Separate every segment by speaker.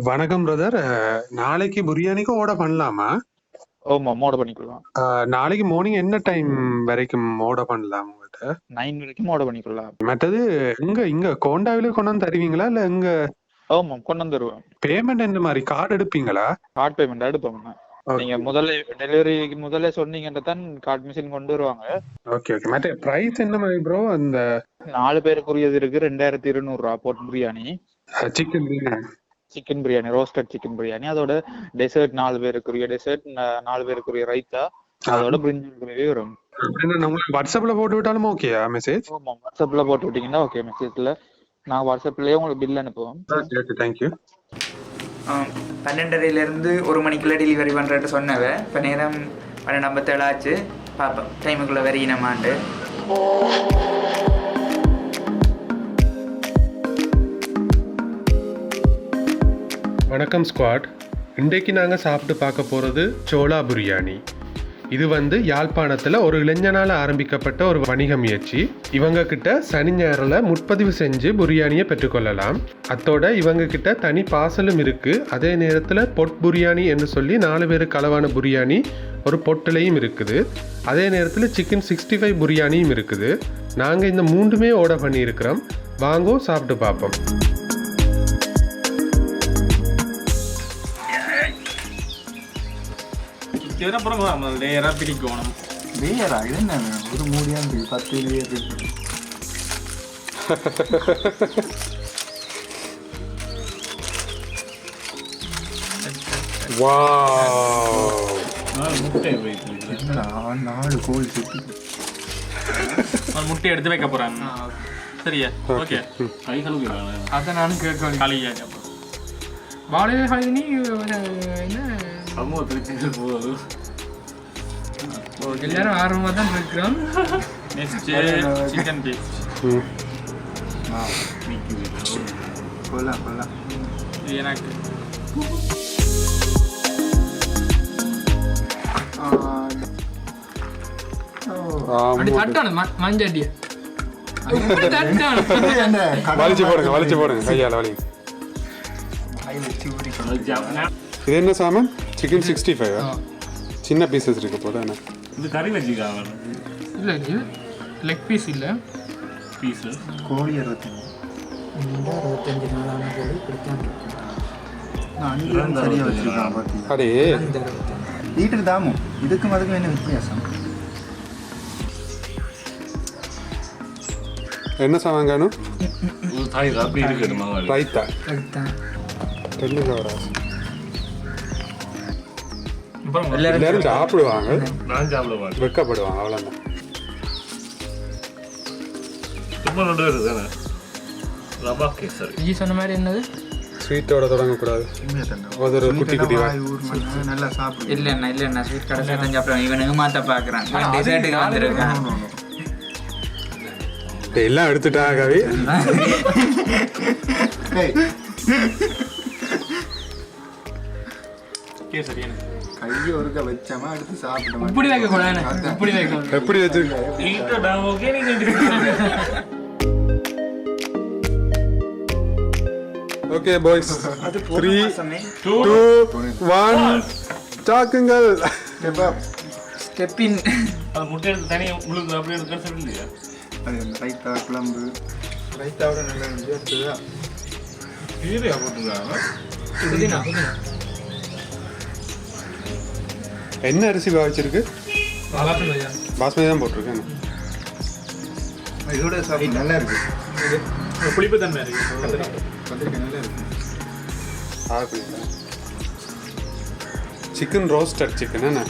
Speaker 1: வணக்கம் பிரதர். நாளைக்கு பிரியாணிக்கு ஆர்டர் பண்ணலாமா?
Speaker 2: ஆமா, ஆர்டர் பண்ணிக்கலாம்.
Speaker 1: நாளைக்கு மார்னிங் என்ன டைம் வரைக்கும் ஆர்டர் பண்ணலாம்? உங்கள்கிட்ட
Speaker 2: 9 வரைக்கும் ஆர்டர் பண்ணிக்கலாம்.
Speaker 1: மற்றது இங்க கோண்டாவிலே கொண்டு வந்து தருவீங்களா இல்ல இங்க?
Speaker 2: ஆமா, கொண்டு வந்துருவேன்.
Speaker 1: பேமெண்ட் என்ன மாதிரி கார்டு எடுப்பீங்களா?
Speaker 2: கார்டு பேமெண்ட் எடுப்போம். நீங்க முதல்ல டெலிவரிக்கு முதல்ல சொன்னீங்கன்னா தான் கார்டு மிஷின் கொண்டு வருவாங்க.
Speaker 1: Okay okay. மற்ற பிரைஸ் என்ன மாதிரி ப்ரோ? அந்த
Speaker 2: 4 பேருக்குரியது இருக்கு, 2200 ரூபா boat biryani.
Speaker 1: Chicken biryani,
Speaker 2: chicken biryani, roasted chicken biryani. அதோட டெசர்ட் 4 பேருக்குரிய டெசர்ட், 4 பேருக்குரிய ரைத்தா, அதோட பிரிஞ்சுக்குரிய வரும்.
Speaker 1: வாட்ஸ்அப்ல போட்டு விட்டாலும் ஓகேயா மெசேஜ்?
Speaker 2: ஆமா, வாட்ஸ்அப்ல போட்டு விட்டீங்கன்னா ஓகே. மெசேஜ்ல நான் வாட்ஸ்அப்லயே உங்களுக்கு பில் அனுப்புவோம்.
Speaker 1: Okay, thank you.
Speaker 3: 12:30 1 மணிக்குள்ள டெலிவரி பண்ணுறேன்னு சொன்னவ. இப்போ நேரம் 12:57 ஆச்சு. பார்ப்போம் டைமுக்குள்ளே வரையினமாண்டு.
Speaker 1: வணக்கம் ஸ்குவாட். இன்றைக்கு நாங்கள் சாப்பிட்டு பார்க்க போகிறது சோலா பிரியாணி. இது யாழ்ப்பாணத்தில் ஒரு இளைஞனால் ஆரம்பிக்கப்பட்ட ஒரு வணிக முயற்சி. இவங்க கிட்ட சனி ஞாயிறில் முன்பதிவு செஞ்சு பிரியாணியை பெற்றுக்கொள்ளலாம். அத்தோட இவங்க கிட்ட தனி பார்சலும் இருக்குது. அதே நேரத்தில் பொட் பிரியாணி என்று சொல்லி 4 பேருக்கு அளவான பிரியாணி ஒரு பொட்டிலையும் இருக்குது. அதே நேரத்தில் சிக்கன் 65 பிரியாணியும் இருக்குது. நாங்கள் இந்த 3மே ஆர்டர் பண்ணியிருக்கிறோம். வாங்கோ சாப்பிட்டு பார்ப்போம்.
Speaker 4: அப்புறம் லேயரா பிரிக்கணும்.
Speaker 3: லேயரா இது என்ன ஒரு மூடியாந்து 10 லேயர் இருக்கு.
Speaker 1: வாவ்,
Speaker 4: முட்டை
Speaker 3: நாலு கோல் சுத்தி
Speaker 4: முட்டை எடுத்து வைக்க போறாங்க. சரியா? ஓகே. கை கழுவி
Speaker 3: அதை நானும் கேட்க
Speaker 4: கழுவியா
Speaker 3: வாழையே நீ என்ன
Speaker 4: சமூக பிரச்சனை போகுது.
Speaker 3: எல்லாரும் ஆர்வமாக தான் இருக்கிறோம்.
Speaker 4: Next chicken piece.
Speaker 3: கொல்லாம் கொல்லாம்
Speaker 4: இது எனக்கு
Speaker 3: மஞ்சட்டிய
Speaker 1: வலிச்சு போடுங்க கையால் வலி. இது என்ன சாமான்? சிக்கன் 65 சின்ன பீசஸ் இருக்கு போல. என்ன
Speaker 4: இது கறி வச்சுக்காங்க?
Speaker 3: இல்லை இது லெக் பீஸ் இல்லை,
Speaker 4: பீஸ்
Speaker 3: கோழி 65 நாளான கோழி இப்படித்தான் இருக்கு.
Speaker 1: அடே
Speaker 3: லிட்டர் தாமும் இதுக்கும் அதுக்கும் என்ன வித்தியாசம்?
Speaker 1: என்ன சாமான்?
Speaker 4: அப்படி இருக்கு
Speaker 1: ரைத்தா தெல்லுங்க. எல்லாரும் சாப்பிடுவாங்க,
Speaker 4: நான் சாப்பிடுவாங்க,
Speaker 1: வெக்கப்படுவாங்க, அவ்வளோதான்.
Speaker 3: சொன்ன மாதிரி என்னது
Speaker 1: ஸ்வீட்டோட தொடங்கக்கூடாது. ஒரு குட்டி குட்டி
Speaker 3: நல்லா சாப்பிடு. இல்லைண்ணா இல்லைண்ணா ஸ்வீட் கடைசி தான் சாப்பிடுவாங்க. இவனுக்கு மாற்ற பார்க்குறான். டெசர்ட்டுக்கு வந்துருக்கான்.
Speaker 1: எல்லாம் எடுத்துட்டா கவி.
Speaker 3: கையை ஒருக்க வச்சாமா எடுத்து சாப்பிடுவோம். இப்படி வைக்க கூடாது, இப்படி வைக்கணும்.
Speaker 1: எப்படி வச்சிருக்க? Okay boys, 3 2 1 சாக்குங்கள்.
Speaker 3: ஸ்டெப்பின்
Speaker 4: அது முட்டை எடுத்து தனியாக உங்களுக்கு அப்படியே எடுக்க இல்லையா?
Speaker 3: அது ரைத்தா குழம்பு ரைத்தாவோட நல்லா எடுத்துதா
Speaker 4: இதுலையா போட்டுருக்காங்க?
Speaker 1: என்ன அரிசி பாவிச்சிருக்கு? பாஸ்மதி தான் போட்டிருக்கேன்.
Speaker 3: இதோட சாப்பிட்டு நல்லா இருக்கு.
Speaker 4: புளிப்பு தன்மை இருக்கு,
Speaker 3: நல்லா இருக்கு.
Speaker 1: சிக்கன் ரோஸ்டட் சிக்கன் என்ன?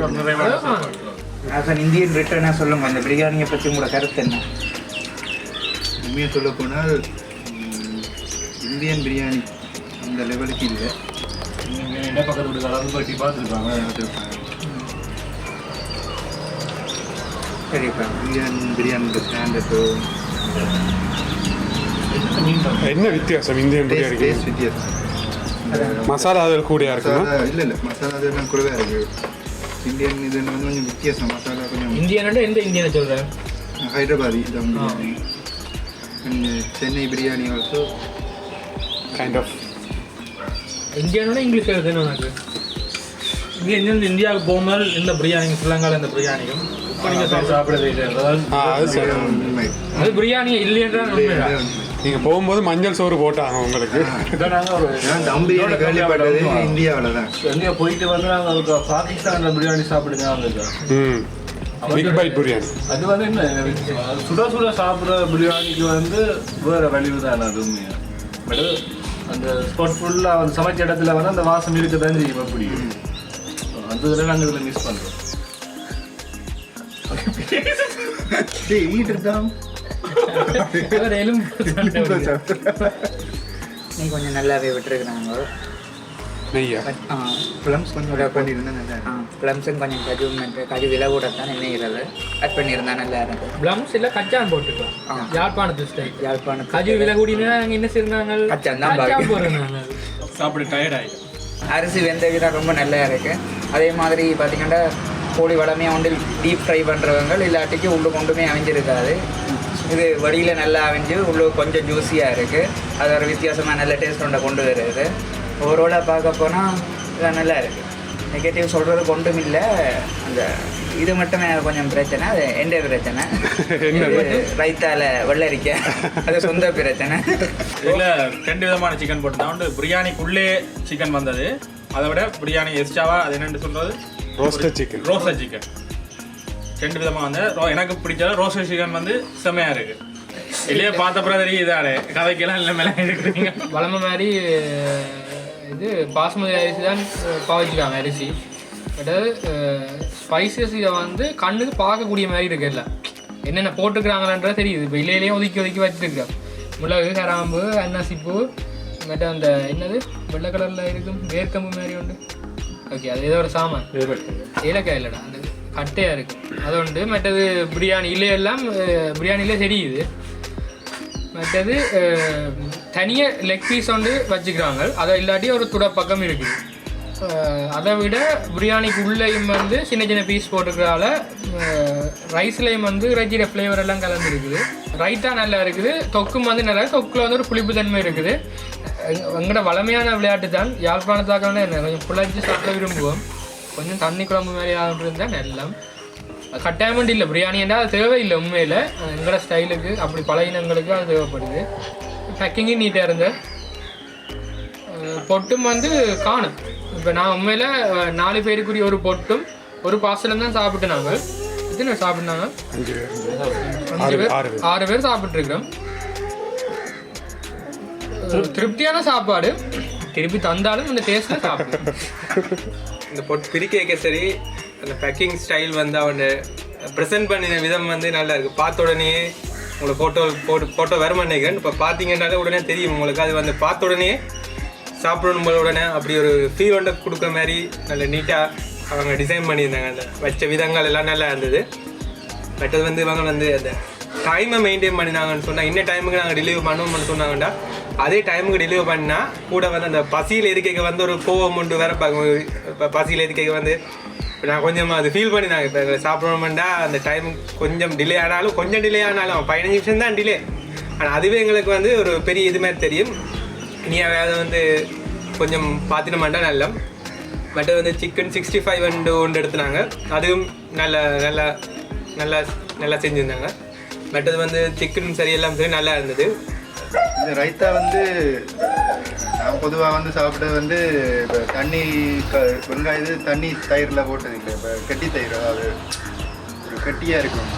Speaker 4: ஒரு நிறைவான சாப்பாடு.
Speaker 3: ஆஸ் அன் இந்தியன் ரிட்டர்னாக சொல்லுங்க அந்த பிரியாணியை பற்றி உங்களோட கருத்து என்ன?
Speaker 5: உண்மையாக சொல்ல போனால் இந்தியன் பிரியாணி அந்த லெவலுக்கு இல்லை.
Speaker 4: நீங்கள் என்ன பக்கத்து வீட்டு கலந்து போட்டி பார்த்துருப்பாங்க.
Speaker 3: சரிப்பா.
Speaker 5: பிரியாணி ஸ்டாண்டர்டோ
Speaker 1: என்ன வித்தியாசம் இந்தியன் பிரியாணிக்கு?
Speaker 5: டேஸ்ட் வித்தியாசம்.
Speaker 1: மசாலா அதில் கூடியா இருக்குமா?
Speaker 5: இல்லை மசாலா அதெல்லாம் குறைவாக இருக்குது. இந்தியன் இது வந்து கொஞ்சம் வித்தியாசம். மசாலா கொஞ்சம்
Speaker 6: இந்தியனோட எந்த இந்தியனை சொல்கிறேன்?
Speaker 5: Hyderabadi dum biryani and Chennai biryani also
Speaker 1: kind of.
Speaker 6: இந்தியனோட இங்கிலீஷ் எழுதுன்னு உனக்கு
Speaker 4: இங்கே இங்கேருந்து இந்தியாவுக்கு போகும்போது இந்த பிரியாணிங்க ஸ்ரீலங்காவில் இந்த பிரியாணியும் இப்போ நீங்கள் சாப்பிடவே இல்லை.
Speaker 1: அது சரி.
Speaker 5: உண்மை.
Speaker 6: அது பிரியாணியே இல்லையன்றான் உண்மையா?
Speaker 1: நீங்கள் போகும்போது மஞ்சள் சோறு போட்டாங்க உங்களுக்கு.
Speaker 5: தம் பிரியாணி கேள்விப்பட்டது இந்தியாவில் தான்.
Speaker 4: எங்கேயோ போயிட்டு வந்து நாங்கள் பாகிஸ்தானில் பிரியாணி சாப்பிடுங்க
Speaker 1: ம், பிக் பைட் பிரியாணி.
Speaker 4: அது வந்து என்ன சுட சுட சாப்பிட்ற பிரியாணிக்கு வந்து வேறு வலிவு தான் அது உண்மையாக. பட் அந்த ஸ்பாட் ஃபுல்லாக அந்த சமைச்ச இடத்துல வந்து அந்த வாசம் இருக்க தான் செய்யும். அப்படி அந்த இதில் நாங்கள் இதில் மிஸ் பண்ணுறோம்.
Speaker 3: நீ கொஞ்சம் நல்லாவே விட்டுருக்குறாங்க.
Speaker 1: நெய்யா
Speaker 5: ப்ளம்ஸ் கொஞ்சம் ஆட் பண்ணியிருந்தேன் நல்லா இருக்கும்.
Speaker 3: ப்ளம்ஸும் கொஞ்சம் கஜு விலை கூட தான் நினைக்கிறது ஆட் பண்ணியிருந்தா நல்லா இருக்கும்.
Speaker 6: பிளம்ஸ் இல்லை கச்சான் போட்டுக்கலாம். யாழ்ப்பாணத்து ஸ்டைல்.
Speaker 3: யாழ்ப்பாணம்
Speaker 6: கஜு விலை கூடினா நாங்கள் என்ன செய்யறாங்க?
Speaker 3: கச்சான் தான்
Speaker 6: கச்சான் போடுறாங்க.
Speaker 4: சாப்பிட டயர்ட் ஆகிடும்.
Speaker 3: அரிசி வெந்த விதம் ரொம்ப நல்லா இருக்கு. அதே மாதிரி பார்த்தீங்கன்னா கோழி வளமையாக ஒன்று டீப் ஃப்ரை பண்ணுறவங்க இல்லாட்டிக்கு உள்ளே கொண்டுமே அவிஞ்சிருக்காது. இது வடியில் நல்லா அவிஞ்சு உள்ளே கொஞ்சம் ஜூஸியாக இருக்குது. அது ஒரு வித்தியாசமாக நல்ல டேஸ்ட் ஒன்றை கொண்டு வருது. ஓவராலாக பார்க்க போனால் இது நல்லா இருக்குது. நெகட்டிவ் சொல்கிறது கொண்டும் இல்லை. அந்த இது மட்டுமே கொஞ்சம் பிரச்சனை. அது எந்த பிரச்சனை ரைத்தால வெள்ளரிக்க அது சொந்த பிரச்சனை.
Speaker 4: இதில் 2 விதமான சிக்கன் போட்டுதான் உண்டு. பிரியாணிக்குள்ளே சிக்கன் வந்தது. அதை விட பிரியாணி எக்ஸ்ட்ராவா அது என்னென்னு சொல்கிறது
Speaker 1: ரோஸ்டட் சிக்கன்.
Speaker 4: 2 விதமாக வந்து எனக்கு பிடிச்ச ரோஸ்டட் சிக்கன் வந்து செம்மையாக இருக்குது. இல்லையே பார்த்த பிறகு தெரியும் இதானே கதைக்கெல்லாம் இல்லை மேலே எடுக்கிறீங்க.
Speaker 6: வளமை மாதிரி இது பாஸ்மதி அரிசி தான் பாவிச்சுக்காங்க அரிசி. பட் ஸ்பைசஸ் இதை வந்து கண்ணுக்கு பார்க்கக்கூடிய மாதிரி இருக்குல்ல. என்னென்ன போட்டுக்கிறாங்களான்றது தெரியுது. இப்போ இல்லையிலேயே ஒதுக்கி ஒதுக்கி வச்சுருக்கேன். மிளகு, கராம்பு, அன்னாசிப்பூ, மற்ற அந்த என்னது வெள்ளை கலரில் இருக்கும் வேர்க்கம்பு மாதிரி உண்டு. ஓகே, அது ஏதோ ஒரு சாமான். ஏலக்காய் இல்லைடா, அந்த கட்டையாக இருக்குது அது உண்டு. மற்றது பிரியாணியிலே எல்லாம் பிரியாணியிலே தெரியுது. மற்றது தனியாக லெக் பீஸ் வந்து வச்சுக்கிறாங்க. அதை இல்லாட்டி ஒரு துடப்பக்கம் இருக்குது. அதை விட பிரியாணிக்கு உள்ளேயும் வந்து சின்ன சின்ன பீஸ் போட்டுக்கிறதால ரைஸ்லேயும் வந்து இறைச்சியோட ஃப்ளேவர் எல்லாம் கலந்துருக்குது. ரைத்தா நல்லா இருக்குது. தொக்கும் வந்து நல்லா, தொக்கில் வந்து ஒரு புளிப்பு தன்மை இருக்குது. எங்களோட வளமையான விளையாட்டு தான். யாழ்ப்பாணத்தாக்கான என்ன கொஞ்சம் புழைச்சி சாப்பிட விரும்புவோம். கொஞ்சம் தண்ணி குழம்பு மாதிரி ஆகிட்டு எல்லாம் கட்டாயமெண்ட் இல்லை. பிரியாணி என்றால் அது தேவையில்லை உண்மையில். எங்களோட ஸ்டைலுக்கு அப்படி பழகினங்களுக்கு அது தேவைப்படுது. பேக்கிங்கும் நீட்டாக இருந்த பொட்டும் வந்து காணும். இப்போ நான் உண்மையில் 4 பேருக்குரிய ஒரு பொட்டும் ஒரு பார்சலும் தான் சாப்பிட்டு நாங்கள். எத்தனை சாப்பிட்னாங்க? 6 பேர் சாப்பிட்ருக்கிறோம். திருப்தியான சாப்பாடு. திருப்பி தந்தாலும் இந்த டேஸ்ட்டில் சாப்பிடும்.
Speaker 7: இந்த பொட்டு பிரிக்க சரி, அந்த பேக்கிங் ஸ்டைல் வந்து அவன் ப்ரெசென்ட் பண்ணின விதம் வந்து நல்லா இருக்குது. பார்த்த உடனே உங்களுக்கு ஃபோட்டோ வர மாட்டேங்கிறேன். இப்போ பார்த்தீங்கன்னாலே உடனே தெரியும் உங்களுக்கு. அது வந்து பார்த்த உடனே சாப்பிடணும் போல உடனே அப்படி ஒரு ஃபீல் ஒன்று கொடுக்குற மாதிரி நல்ல நீட்டாக அவங்க டிசைன் பண்ணியிருந்தாங்க. அந்த வச்ச விதங்கள் எல்லாம் நல்லா இருந்தது. மற்றது வந்து இவங்க வந்து அந்த டைமை மெயின்டைன் பண்ணினாங்கன்னு சொன்னால் இன்ன டைமுக்கு நாங்கள் டெலிவரி பண்ணுவோம்னு சொன்னாங்கண்டா அதே டைமுக்கு டெலிவரி பண்ணால் கூட வந்து அந்த பசியில் இருக்கைக்கு வந்து ஒரு கோவம் உண்டு வேற பார்க்க. இப்போ பசியில் இருக்கைக்கு வந்து இப்போ நான் கொஞ்சம் அது ஃபீல் பண்ணி நாங்கள் இப்போ சாப்பிடணுமெண்டா அந்த டைம் கொஞ்சம் டிலே ஆனாலும் 15 நிமிஷம் தான் டிலே. ஆனால் அதுவே எங்களுக்கு வந்து ஒரு பெரிய இது மாதிரி தெரியும். இனி அதை வந்து கொஞ்சம் பார்த்துட்டோம்னா நல்லா. பட் வந்து சிக்கன் 65 ஒன்று எடுத்துனாங்க. அதுவும் நல்லா நல்லா நல்லா நல்லா செஞ்சுருந்தாங்க. பட் அது வந்து சிக்கன் சரியெல்லாம் சரி நல்லா இருந்தது.
Speaker 5: இந்த ரைத்தா வந்து நான் பொதுவாக வந்து சாப்பிட்டது வந்து இப்போ தண்ணி வெங்காயம் தண்ணி தயிரில் போட்டது இல்லை. இப்போ கெட்டி தயிர், அதாவது ஒரு கெட்டியாக இருக்கும்.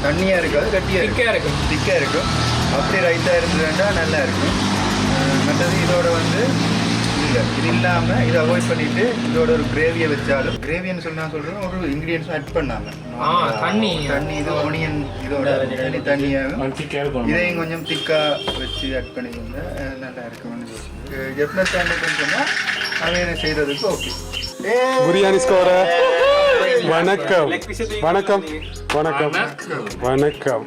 Speaker 5: தண்ணியாக இருக்காது, கட்டியாக இருக்கும், திக்காக இருக்கும். அப்படி ரைத்தா இருந்ததுன்னா நல்லா இருக்கும். மற்றது இதோட வந்து இல்லை. இது இல்லாமல் இதை அவாய்ட் பண்ணிட்டு இதோட ஒரு கிரேவியை வச்சாலும் கிரேவின்னு சொல்கிறேன் ஒரு இன்க்ரீடியன்ஸும் ஆட் பண்ணாமல்
Speaker 6: தண்ணி
Speaker 5: இது ஆனியன் இதோட தண்ணியாகவும் இதையும் கொஞ்சம் திக்காக வச்சு ஆட் பண்ணிக்கோங்க. நல்லா இருக்கும்னு ஜெஃப்னா ஸ்டாண்டர்ட்னு சொன்னால் அவன் செய்கிறதுக்கு ஓகே.
Speaker 1: பிரியாணி ஸ்கோர வணக்கம் வணக்கம் வணக்கம் வணக்கம்.